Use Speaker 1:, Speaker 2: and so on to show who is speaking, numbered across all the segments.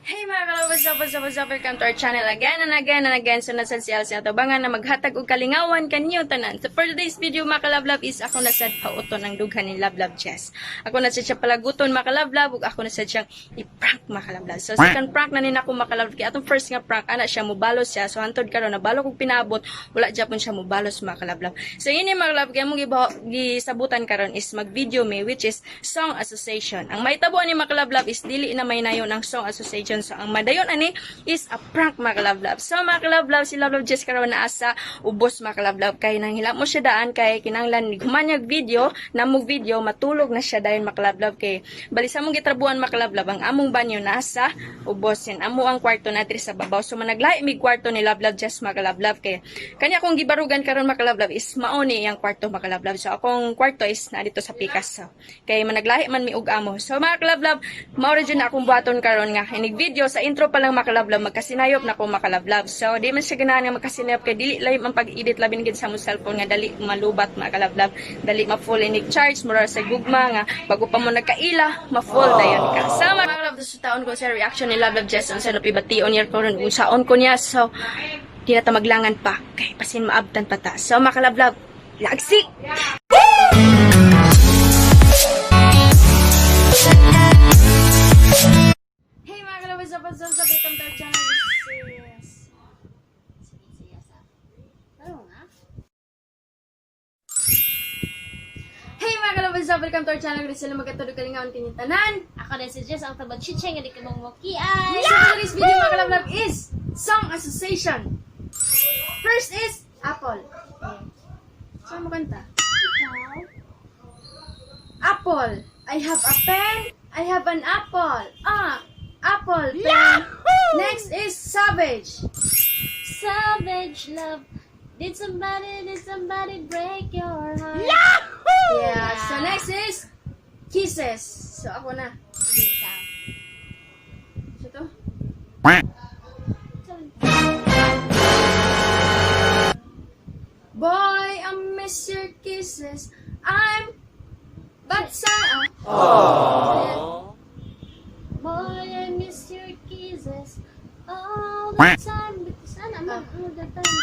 Speaker 1: Hey mga kalabas, welcome to our channel again and again and again. So nasa siyal siya tabangan na maghatag og kalingawan kanyo tanan. So for today's video mga kalablab is ako na sad pauton ang dughan ni Lablab Jess. Ako na sad siya palaguton mga kalablab ug ako na sad siyang i-prank mga kalablab. So second prank na nina ko mga kalablab kay atong first nga prank ana siya mubalos siya. So hantod karon na balo kog pinaabot wala gyapon siya mubalos mga kalablab. So ini mga kalablab kay mong gisabutan karon is mag-video me which is Song Association. Ang mahitabuan ni mga kalablab is dili na may nayon ang Song Association. So, ang madayon ani is a prank mga kalablab. So, mga kalablab, si Lablab Jess karon na asa ubos mga kalablab. Kay nang hila mo siya daan, kay kinanglan humanyag video, namog video, matulog na siya dayon mga kalablab. Kay balisa mong gitrabuhan mga kalablab, ang among banyo nasa ubos yan. Amo ang kwarto natri sa babaw. So, managlahi mig kwarto ni Lablab Jess mga kalablab. Kay kanya akong gibarugan karon mga kalablab is maoni ang kwarto mga kalablab. So, akong kwarto is na dito sa pikas. So, kay managlahi man mi og amo. So, mga kalablab, maura dyan na akong buhaton karon nga inig video sa intro pa lang makalablab magkasinayop na ko makalablab. So di man siya ganahan nga magkasinayop kay dili lahi man pag-edit labing gid sa mo cellphone nga dali malubat makalablab, dali ma-full inig charge mura sa gugma nga bago pa mo nagkaila ma-full dayon ka. So mga kalablab sa taon ko sa reaction ni Lablab Jess sa napibation niya karon kung saon ko niya. So di na ta maglangan pa kay pasin maabtan pa ta. So mga kalablab, lagsi. Welcome to our channel. Hey mga kalabas, welcome to our channel. Gusto na magkatulog kalingawan kinitanan.
Speaker 2: Ako na si Jess, ang tabad chicheng, hindi ka mong mukian.
Speaker 1: So today's video mga kalabab is Song Association. First is Apple. Saan mo kanta?
Speaker 2: Ikaw?
Speaker 1: Apple. I have a pen. I have an apple. Apple pen.
Speaker 2: Yahoo!
Speaker 1: Next is Savage.
Speaker 2: Savage love. Did somebody break your heart?
Speaker 1: Yahoo! Yeah. So next is Kisses. So ako na.
Speaker 2: Ikaw.
Speaker 1: So to. Boy, I miss your kisses. But sana.
Speaker 2: Boy, I miss your kisses all the time. Sana all the time.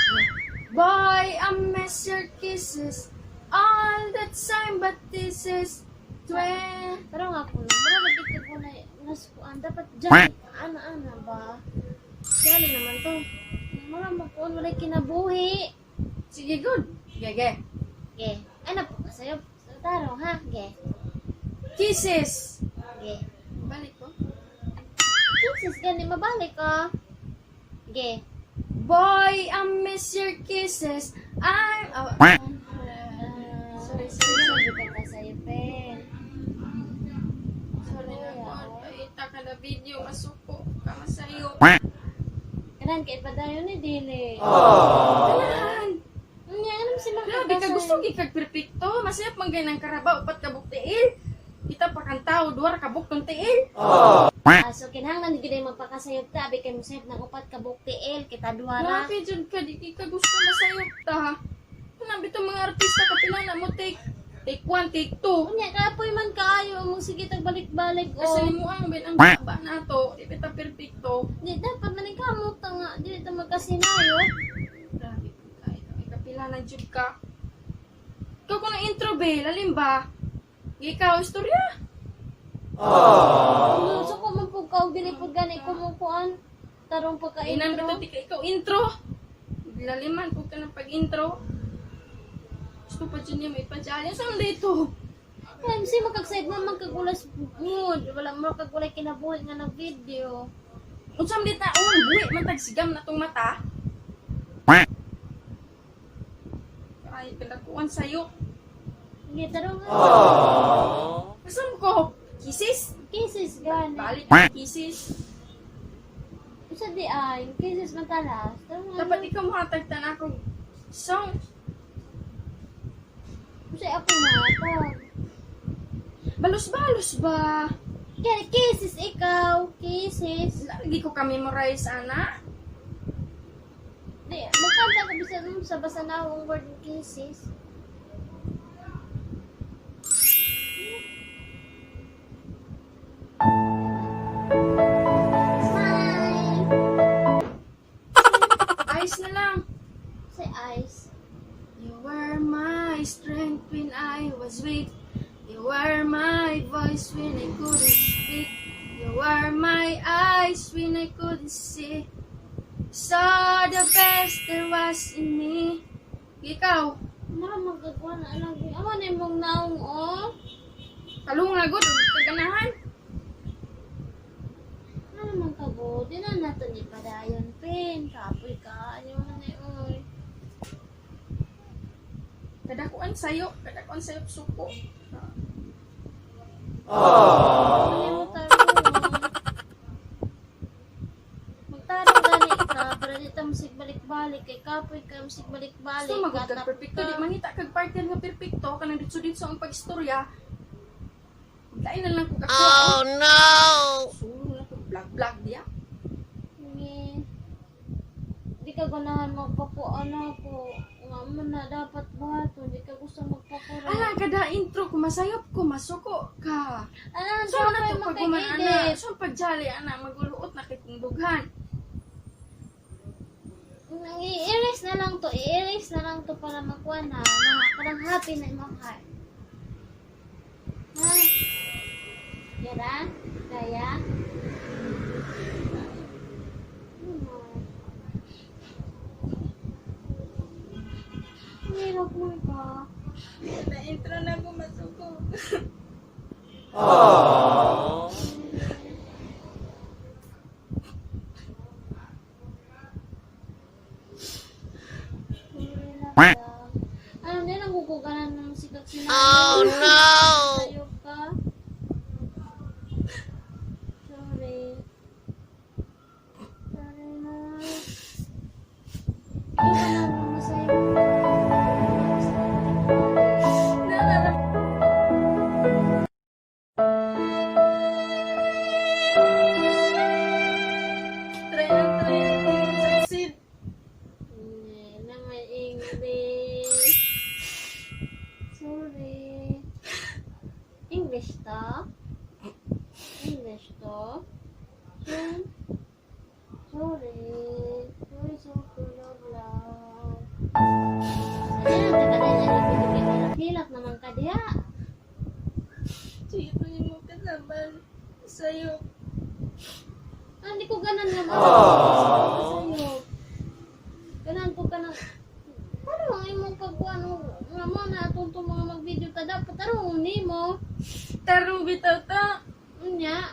Speaker 1: Boy, I miss your kisses all the time. But this is
Speaker 2: Pero nga po lang, marami dito ko na naskuan. Dapat dyan, ana ba?
Speaker 1: Sali naman to.
Speaker 2: Marami po, wala kinabuhi.
Speaker 1: Sige, good. Gege.
Speaker 2: Ge, ano po kasayo? Taro, ha? Ge.
Speaker 1: Kisses.
Speaker 2: Ge.
Speaker 1: Balik ko.
Speaker 2: Kisses, gani, mabalik ka. Ge.
Speaker 1: Boy, I miss your kisses. Sorry.
Speaker 2: Sabi ka sa'yo, pen.
Speaker 1: Sorry na po. Paita ka na video. Masuko ka masayo.
Speaker 2: Kanan, kaya pa tayo ni Dili.
Speaker 1: Kailangan.
Speaker 2: Ano si mga
Speaker 1: Grabe ka gusto gikag perfecto. Masayap man ganang karaba. Upat ka buktiil. Kita pa kantaw. Duwar ka buktong tiil.
Speaker 2: So, kinahanglan hindi kayo magpakasayop ta. Abi kayo musayop ng upat kabuk tiil. Kita duwara.
Speaker 1: Grabe dyan ka. Di ka gusto masayop ta. Kanabi itong mga artista ka pila na mo take 1, take 2.
Speaker 2: Kunya, kapoy man kaayo. Mong sige tagbalik-balik.
Speaker 1: Kasi mo ang bin ang baba na to. Di kita perfecto.
Speaker 2: Di, dapat manikamot ta nga. Di ito magkasinayo.
Speaker 1: Grabe ka. Kahit may kapila na jud ka. Ikaw ko na intro be. Lalim ba? Ikaw, istorya.
Speaker 2: So, kung mapugkaw, dili po gani kumukuan. Tarong
Speaker 1: Inan
Speaker 2: pagka-intro.
Speaker 1: ba ito ikaw intro? Laliman ko ka ng pag-intro. Gusto pa dyan niya may padyan. Saan dito?
Speaker 2: MC, magkagsaid mo magkagulas mood. Wala mo kagulay kinabuhi nga ng video.
Speaker 1: Unsam dita, buhi man tagsigam na tong mata. Ay, pinakuan sa'yo.
Speaker 2: Hindi, tarong nga.
Speaker 1: Kasam ko? Kisses?
Speaker 2: Kisses gani.
Speaker 1: Balik ang kisses.
Speaker 2: Sa di ay, kisses matalas. Tarong nga.
Speaker 1: Dapat ikaw makatagtan ako song.
Speaker 2: Kasi ako matag.
Speaker 1: Balos-balos ba?
Speaker 2: Kaya kisses ikaw. Kisses.
Speaker 1: Lagi ko ka-memorize, ana.
Speaker 2: Di, magkanta ka bisa sa basa na ang word kisses. Smile.
Speaker 1: eyes when I couldn't see. Saw the best there was in me. Ikaw,
Speaker 2: Mara magagawa na lagi. Aman na mong naong oh.
Speaker 1: kalungagod, kaganahan.
Speaker 2: Ano naman ka bo? Di na nato ni padayon pen. Kapoy ka. Ano man na oy.
Speaker 1: Kadakuan sayo suko.
Speaker 2: Ano mo taro? Magtaro gani ka. Para di ta musig balik-balik. Kay kapoy ka musig balik-balik.
Speaker 1: So magod
Speaker 2: Gatap
Speaker 1: kag perfecto,
Speaker 2: ka.
Speaker 1: di mangita kag partner nga perfecto, kanang ditso-ditso ang pagistorya. Lain na lang ko kakwa. Oh no! Sulo na ko, vlog diya.
Speaker 2: Ni di ka ganahan magpapuano ko. Nga man na dapat bato. Di ka gusto magpakura.
Speaker 1: Ala, kada intro ko, masayop ko, masuko ka.
Speaker 2: Ano
Speaker 1: So na to pag kuman ana,
Speaker 2: makikidit?
Speaker 1: so pagjali ana, maguluot na kay kong dughan.
Speaker 2: I-erase na lang to. I-erase na lang to para makuha na. Mga parang happy na imong heart. Ha? Yara? Kaya? Hirap mo ka.
Speaker 1: Na intro na ko, masuko.
Speaker 2: Ano din ang guguganan ng sikat sinabi? Oh no! Sayop ka? Sorry. Sorry na. Ano ka nang masayop?
Speaker 1: Try lang, succeed.
Speaker 2: Hindi na may English. Sorry. English to? English to? Sorry. Sorry, sorry, love, love. Ayan, taga na yan. Hilak naman ka diya.
Speaker 1: Sino yung mo kasabal sa'yo?
Speaker 2: Hindi ko ganan nga sa'yo. Ganan ko ka na. Ano ang imong pagkuhan nga mo na atong mga mag-video ka dapat tarong ni mo.
Speaker 1: Tarong bitaw ta.
Speaker 2: Unya.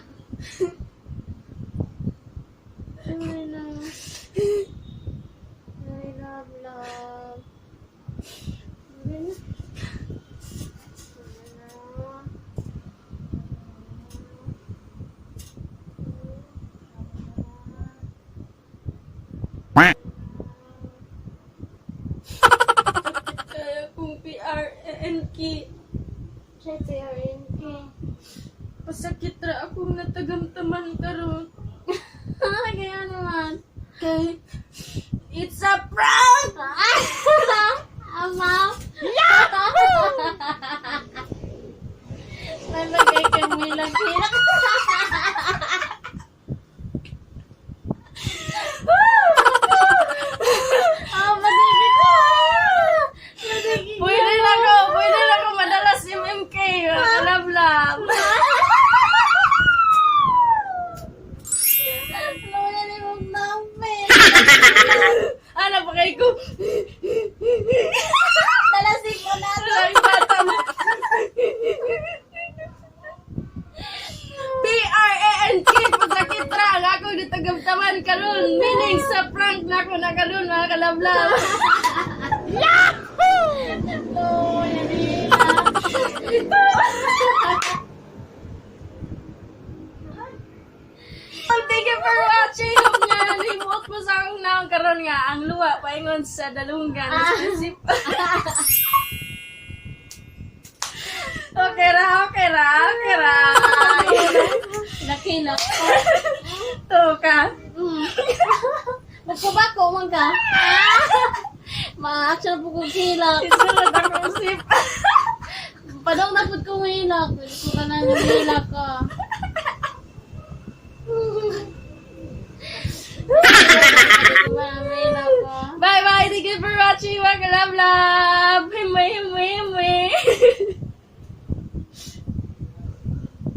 Speaker 2: Sorry na. Sorry, love, love. Sorry na. Sorry na.
Speaker 1: Kaya kung PRNK.
Speaker 2: Check your NK.
Speaker 1: Pasakit ra akong natagamtaman karon.
Speaker 2: Kaya naman.
Speaker 1: Kay it's a prank!
Speaker 2: Ama. Nalagay kang milag-hirak. Madigit ko.
Speaker 1: Pwede na ko madalas MMK. Love.
Speaker 2: Wala na yung namin.
Speaker 1: Ano pa kay ko?
Speaker 2: Talasig mo na to.
Speaker 1: Ay, bata mo. PRANK, pasakit ra ang ako nitagamtaman karon. Meaning sa prank na ako na karon mga kalablaw.
Speaker 2: Oh, yan
Speaker 1: Thank you for watching. Hope nga remote mo sa akong naong karon nga ang luwa paingon sa dalunggan. Okay ra.
Speaker 2: Nakina.
Speaker 1: To ka.
Speaker 2: Magkubako man ka. Ma-action po kong hilak.
Speaker 1: Isunod ako usip.
Speaker 2: Padong na po kong hilak. Pwede ko ka na yung hilak ka. Pwede ko ka na yung hilak ka.
Speaker 1: Bye. Thank you for watching mga kalablaw.